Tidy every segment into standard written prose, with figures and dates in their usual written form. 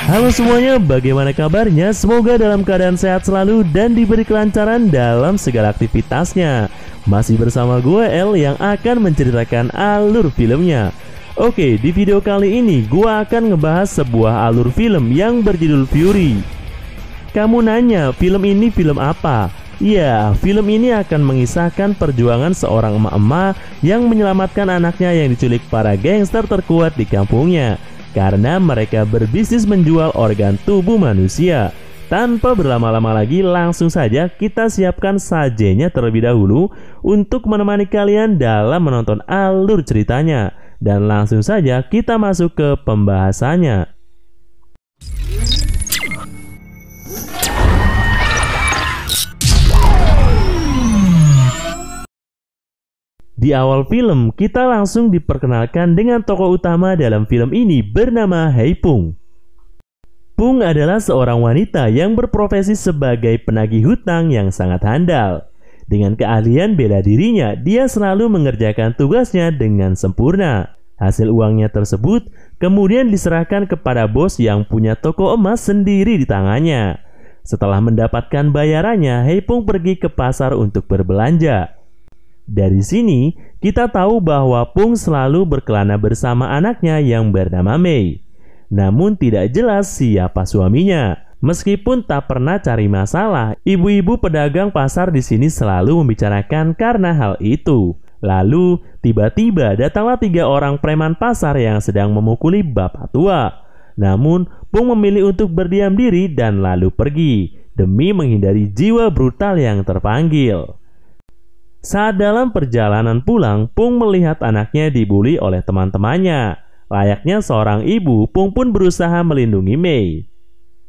Halo semuanya, bagaimana kabarnya? Semoga dalam keadaan sehat selalu dan diberi kelancaran dalam segala aktivitasnya. Masih bersama gue El yang akan menceritakan alur filmnya. Oke, di video kali ini gue akan ngebahas sebuah alur film yang berjudul Fury. Kamu nanya, film ini film apa? Ya, film ini akan mengisahkan perjuangan seorang emak-emak yang menyelamatkan anaknya yang diculik para gangster terkuat di kampungnya, karena mereka berbisnis menjual organ tubuh manusia. Tanpa berlama-lama lagi, langsung saja kita siapkan sajenya terlebih dahulu untuk menemani kalian dalam menonton alur ceritanya. Dan langsung saja kita masuk ke pembahasannya. Di awal film, kita langsung diperkenalkan dengan tokoh utama dalam film ini bernama Hei Pung. Pung adalah seorang wanita yang berprofesi sebagai penagih hutang yang sangat handal. Dengan keahlian bela dirinya, dia selalu mengerjakan tugasnya dengan sempurna. Hasil uangnya tersebut kemudian diserahkan kepada bos yang punya toko emas sendiri di tangannya. Setelah mendapatkan bayarannya, Hei Pung pergi ke pasar untuk berbelanja. Dari sini, kita tahu bahwa Pung selalu berkelana bersama anaknya yang bernama Mei. Namun tidak jelas siapa suaminya. Meskipun tak pernah cari masalah, ibu-ibu pedagang pasar di sini selalu membicarakan karena hal itu. Lalu, tiba-tiba datanglah 3 orang preman pasar yang sedang memukuli bapak tua. Namun, Pung memilih untuk berdiam diri dan lalu pergi, demi menghindari jiwa brutal yang terpanggil. Saat dalam perjalanan pulang, Pung melihat anaknya dibuli oleh teman-temannya. Layaknya seorang ibu, Pung pun berusaha melindungi Mei.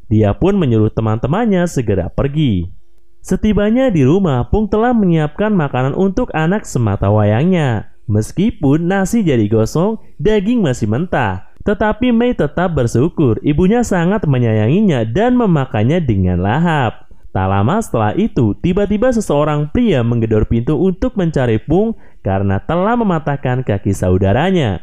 Dia pun menyuruh teman-temannya segera pergi. Setibanya di rumah, Pung telah menyiapkan makanan untuk anak semata wayangnya. Meskipun nasi jadi gosong, daging masih mentah, tetapi Mei tetap bersyukur ibunya sangat menyayanginya dan memakannya dengan lahap. Tak lama setelah itu, tiba-tiba seseorang pria menggedor pintu untuk mencari Pung karena telah mematahkan kaki saudaranya.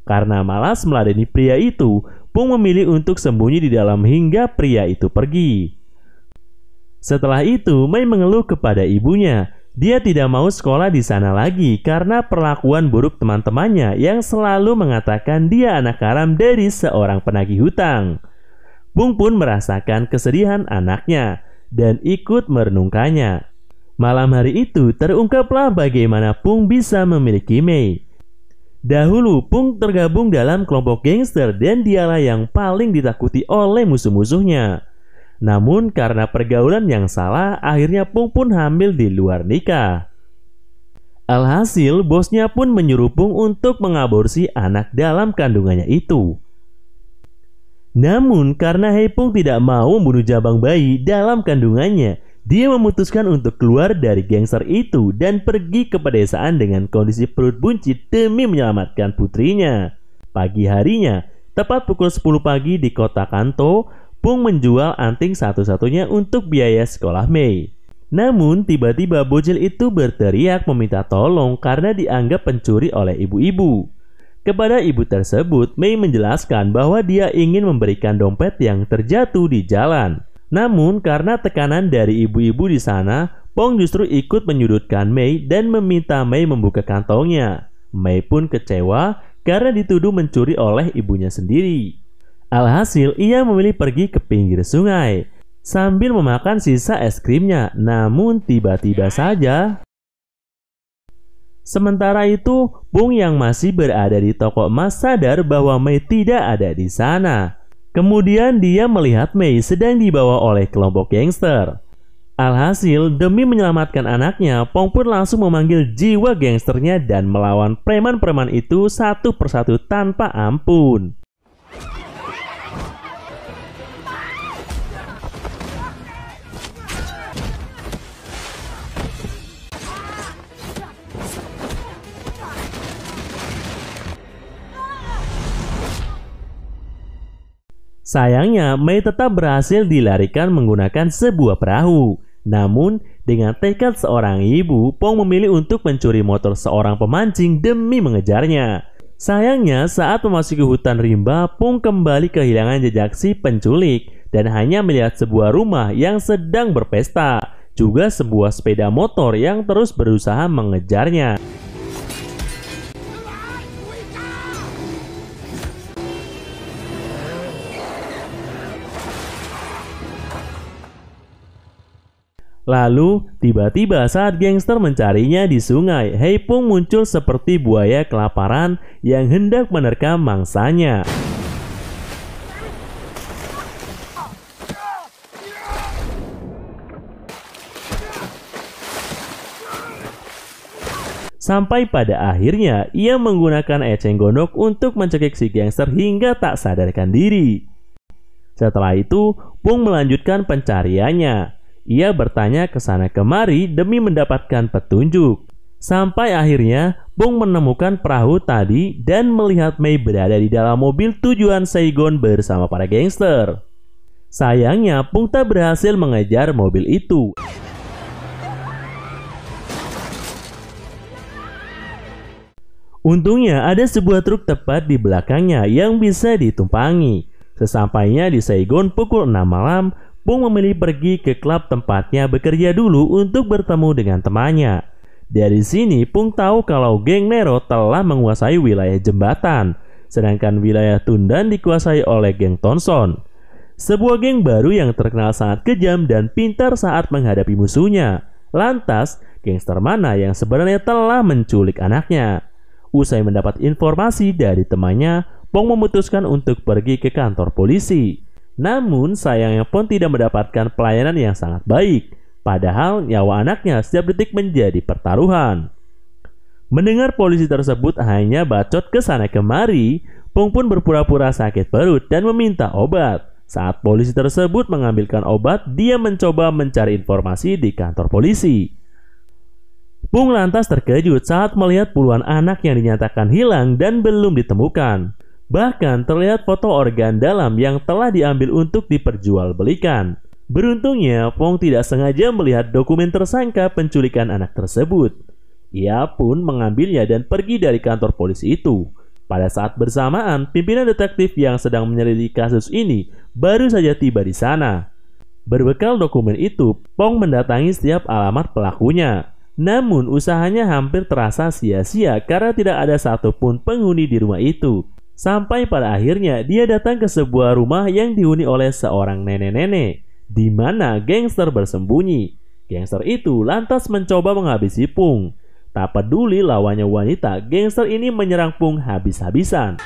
Karena malas meladeni pria itu, Pung memilih untuk sembunyi di dalam hingga pria itu pergi. Setelah itu, Mei mengeluh kepada ibunya. Dia tidak mau sekolah di sana lagi karena perlakuan buruk teman-temannya yang selalu mengatakan dia anak haram dari seorang penagih hutang. Pung pun merasakan kesedihan anaknya dan ikut merenungkannya. Malam hari itu terungkaplah bagaimana Pung bisa memiliki Mei. Dahulu Pung tergabung dalam kelompok gangster dan dialah yang paling ditakuti oleh musuh-musuhnya. Namun karena pergaulan yang salah, akhirnya Pung pun hamil di luar nikah. Alhasil bosnya pun menyuruh Pung untuk mengaborsi anak dalam kandungannya itu. Namun karena Hei Pung tidak mau membunuh jabang bayi dalam kandungannya, dia memutuskan untuk keluar dari gangster itu dan pergi ke pedesaan dengan kondisi perut buncit demi menyelamatkan putrinya. Pagi harinya, tepat pukul 10 pagi di kota Kanto, Pung menjual anting satu-satunya untuk biaya sekolah Mei. Namun tiba-tiba bocil itu berteriak meminta tolong karena dianggap pencuri oleh ibu-ibu. Kepada ibu tersebut, Mei menjelaskan bahwa dia ingin memberikan dompet yang terjatuh di jalan. Namun karena tekanan dari ibu-ibu di sana, Pung justru ikut menyudutkan Mei dan meminta Mei membuka kantongnya. Mei pun kecewa karena dituduh mencuri oleh ibunya sendiri. Alhasil ia memilih pergi ke pinggir sungai sambil memakan sisa es krimnya. Namun tiba-tiba saja, sementara itu, Pung yang masih berada di toko emas sadar bahwa Mei tidak ada di sana. Kemudian dia melihat Mei sedang dibawa oleh kelompok gangster. Alhasil, demi menyelamatkan anaknya, Pung pun langsung memanggil jiwa gangsternya dan melawan preman-preman itu satu persatu tanpa ampun. Sayangnya, Mei tetap berhasil dilarikan menggunakan sebuah perahu. Namun, dengan tekad seorang ibu, Pung memilih untuk mencuri motor seorang pemancing demi mengejarnya. Sayangnya saat memasuki hutan rimba, Pung kembali kehilangan jejak si penculik dan hanya melihat sebuah rumah yang sedang berpesta, juga sebuah sepeda motor yang terus berusaha mengejarnya. Lalu, tiba-tiba saat gangster mencarinya di sungai, Hei Pung muncul seperti buaya kelaparan yang hendak menerkam mangsanya. Sampai pada akhirnya, ia menggunakan eceng gondok untuk mencekik si gangster hingga tak sadarkan diri. Setelah itu, Pung melanjutkan pencariannya. Ia bertanya ke sana kemari demi mendapatkan petunjuk. Sampai akhirnya, Pung menemukan perahu tadi dan melihat Mei berada di dalam mobil tujuan Saigon bersama para gangster. Sayangnya, Pung tak berhasil mengejar mobil itu. Untungnya ada sebuah truk tepat di belakangnya yang bisa ditumpangi. Sesampainya di Saigon pukul 6 malam, Pung memilih pergi ke klub tempatnya bekerja dulu untuk bertemu dengan temannya. Dari sini Pung tahu kalau geng Nero telah menguasai wilayah jembatan, sedangkan wilayah Tundan dikuasai oleh geng Tonson. Sebuah geng baru yang terkenal sangat kejam dan pintar saat menghadapi musuhnya. Lantas, gangster mana yang sebenarnya telah menculik anaknya? Usai mendapat informasi dari temannya, Pung memutuskan untuk pergi ke kantor polisi. Namun sayangnya Pung tidak mendapatkan pelayanan yang sangat baik, padahal nyawa anaknya setiap detik menjadi pertaruhan. Mendengar polisi tersebut hanya bacot ke sana kemari, Pung pun berpura-pura sakit perut dan meminta obat. Saat polisi tersebut mengambilkan obat, dia mencoba mencari informasi di kantor polisi. Pung lantas terkejut saat melihat puluhan anak yang dinyatakan hilang dan belum ditemukan. Bahkan terlihat foto organ dalam yang telah diambil untuk diperjualbelikan. Beruntungnya, Pung tidak sengaja melihat dokumen tersangka penculikan anak tersebut. Ia pun mengambilnya dan pergi dari kantor polisi itu. Pada saat bersamaan, pimpinan detektif yang sedang menyelidiki kasus ini baru saja tiba di sana. Berbekal dokumen itu, Pung mendatangi setiap alamat pelakunya. Namun usahanya hampir terasa sia-sia karena tidak ada satupun penghuni di rumah itu. Sampai pada akhirnya dia datang ke sebuah rumah yang dihuni oleh seorang nenek-nenek, di mana gangster bersembunyi. Gangster itu lantas mencoba menghabisi Pung. Tak peduli lawannya wanita, gangster ini menyerang Pung habis-habisan.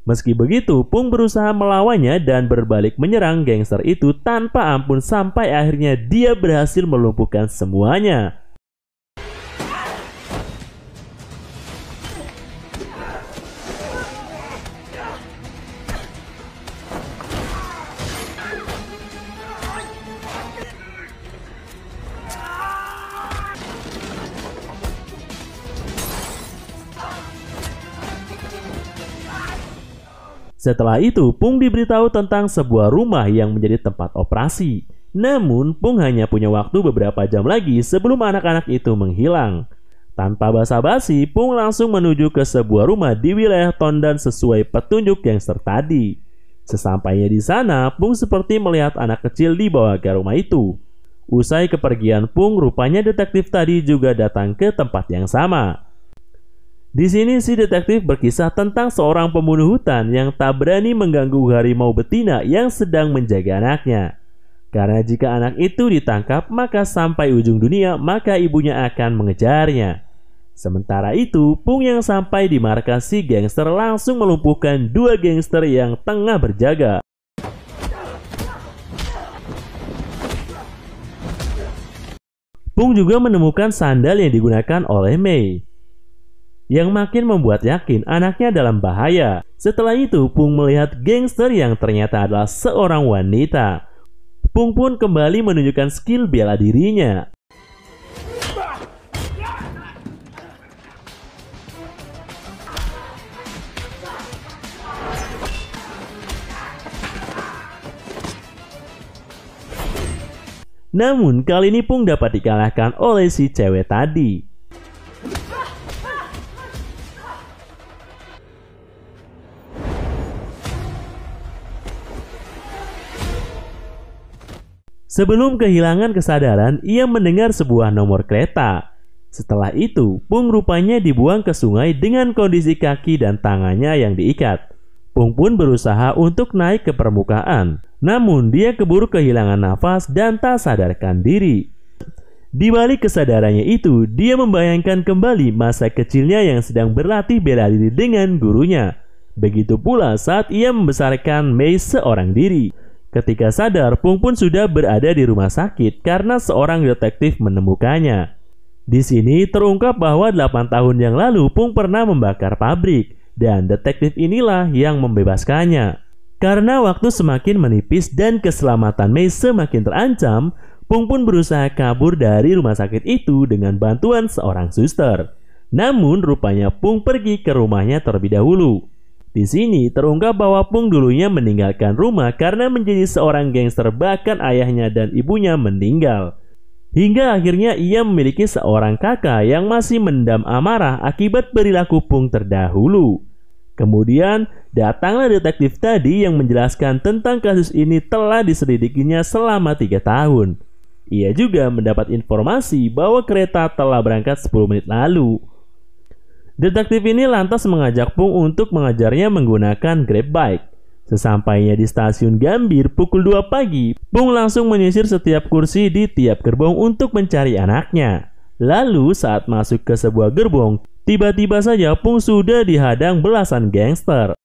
Meski begitu, Pung berusaha melawannya dan berbalik menyerang gangster itu tanpa ampun sampai akhirnya dia berhasil melumpuhkan semuanya. Setelah itu, Pung diberitahu tentang sebuah rumah yang menjadi tempat operasi. Namun, Pung hanya punya waktu beberapa jam lagi sebelum anak-anak itu menghilang. Tanpa basa-basi, Pung langsung menuju ke sebuah rumah di wilayah Tondan sesuai petunjuk gangster tadi. Sesampainya di sana, Pung seperti melihat anak kecil dibawa ke rumah itu. Usai kepergian Pung, rupanya detektif tadi juga datang ke tempat yang sama. Di sini si detektif berkisah tentang seorang pembunuh hutan yang tak berani mengganggu harimau betina yang sedang menjaga anaknya. Karena jika anak itu ditangkap, maka sampai ujung dunia, maka ibunya akan mengejarnya. Sementara itu, Pung yang sampai di markas si gangster langsung melumpuhkan dua gangster yang tengah berjaga. Pung juga menemukan sandal yang digunakan oleh Mei, yang makin membuat yakin anaknya dalam bahaya. Setelah itu, Pung melihat gangster yang ternyata adalah seorang wanita. Pung pun kembali menunjukkan skill bela dirinya. Namun kali ini Pung dapat dikalahkan oleh si cewek tadi. Sebelum kehilangan kesadaran, ia mendengar sebuah nomor kereta. Setelah itu, Pung rupanya dibuang ke sungai dengan kondisi kaki dan tangannya yang diikat. Pung pun berusaha untuk naik ke permukaan, namun dia keburu kehilangan nafas dan tak sadarkan diri. Di balik kesadarannya itu, dia membayangkan kembali masa kecilnya yang sedang berlatih bela diri dengan gurunya. Begitu pula saat ia membesarkan Mei seorang diri. Ketika sadar, Pung pun sudah berada di rumah sakit karena seorang detektif menemukannya. Di sini terungkap bahwa 8 tahun yang lalu Pung pernah membakar pabrik dan detektif inilah yang membebaskannya. Karena waktu semakin menipis dan keselamatan Mei semakin terancam, Pung pun berusaha kabur dari rumah sakit itu dengan bantuan seorang suster. Namun rupanya Pung pergi ke rumahnya terlebih dahulu. Di sini terungkap bahwa Pung dulunya meninggalkan rumah karena menjadi seorang gangster, bahkan ayahnya dan ibunya meninggal. Hingga akhirnya ia memiliki seorang kakak yang masih mendam amarah akibat perilaku Pung terdahulu. Kemudian datanglah detektif tadi yang menjelaskan tentang kasus ini telah diselidikinya selama 3 tahun. Ia juga mendapat informasi bahwa kereta telah berangkat 10 menit lalu. Detektif ini lantas mengajak Pung untuk mengajarnya menggunakan Grab Bike. Sesampainya di stasiun Gambir pukul 2 pagi, Pung langsung menyisir setiap kursi di tiap gerbong untuk mencari anaknya. Lalu saat masuk ke sebuah gerbong, tiba-tiba saja Pung sudah dihadang belasan gangster.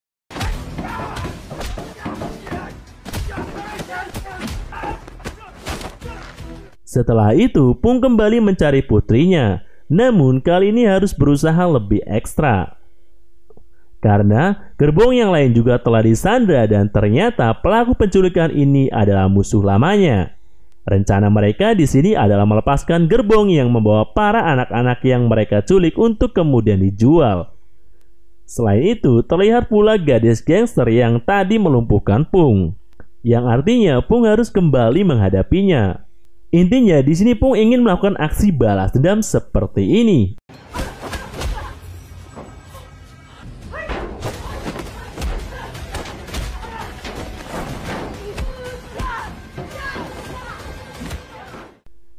Setelah itu, Pung kembali mencari putrinya. Namun kali ini harus berusaha lebih ekstra. Karena gerbong yang lain juga telah disandra dan ternyata pelaku penculikan ini adalah musuh lamanya. Rencana mereka di sini adalah melepaskan gerbong yang membawa para anak-anak yang mereka culik untuk kemudian dijual. Selain itu, terlihat pula gadis gangster yang tadi melumpuhkan Pung, yang artinya Pung harus kembali menghadapinya. Intinya di sini Pung ingin melakukan aksi balas dendam seperti ini.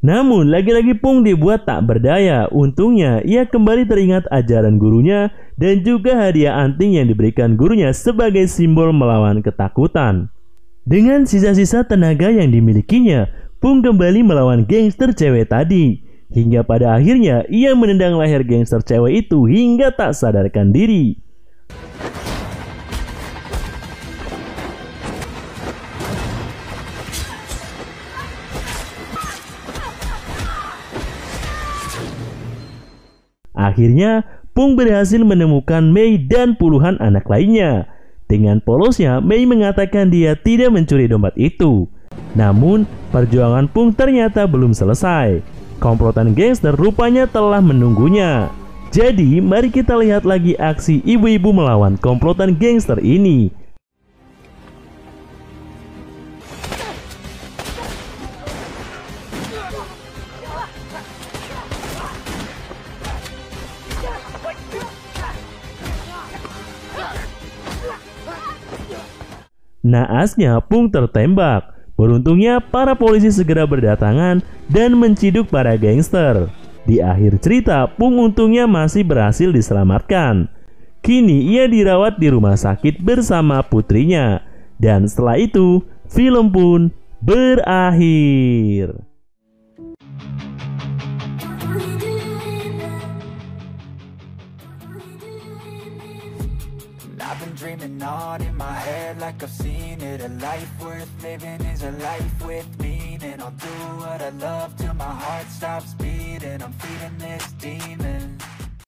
Namun lagi-lagi Pung dibuat tak berdaya. Untungnya ia kembali teringat ajaran gurunya dan juga hadiah anting yang diberikan gurunya sebagai simbol melawan ketakutan. Dengan sisa-sisa tenaga yang dimilikinya, Pung kembali melawan gangster cewek tadi. Hingga pada akhirnya ia menendang leher gangster cewek itu hingga tak sadarkan diri. Akhirnya Pung berhasil menemukan Mei dan puluhan anak lainnya. Dengan polosnya, Mei mengatakan dia tidak mencuri dompet itu. Namun, perjuangan Pung ternyata belum selesai. Komplotan gangster rupanya telah menunggunya. Jadi, mari kita lihat lagi aksi ibu-ibu melawan komplotan gangster ini. Naasnya Pung tertembak. Beruntungnya para polisi segera berdatangan dan menciduk para gangster. Di akhir cerita, Pung untungnya masih berhasil diselamatkan. Kini ia dirawat di rumah sakit bersama putrinya. Dan setelah itu, film pun berakhir. I've been dreaming on in my head like I've seen it. A life worth living is a life with meaning. I'll do what I love till my heart stops beating. I'm feeding this demon.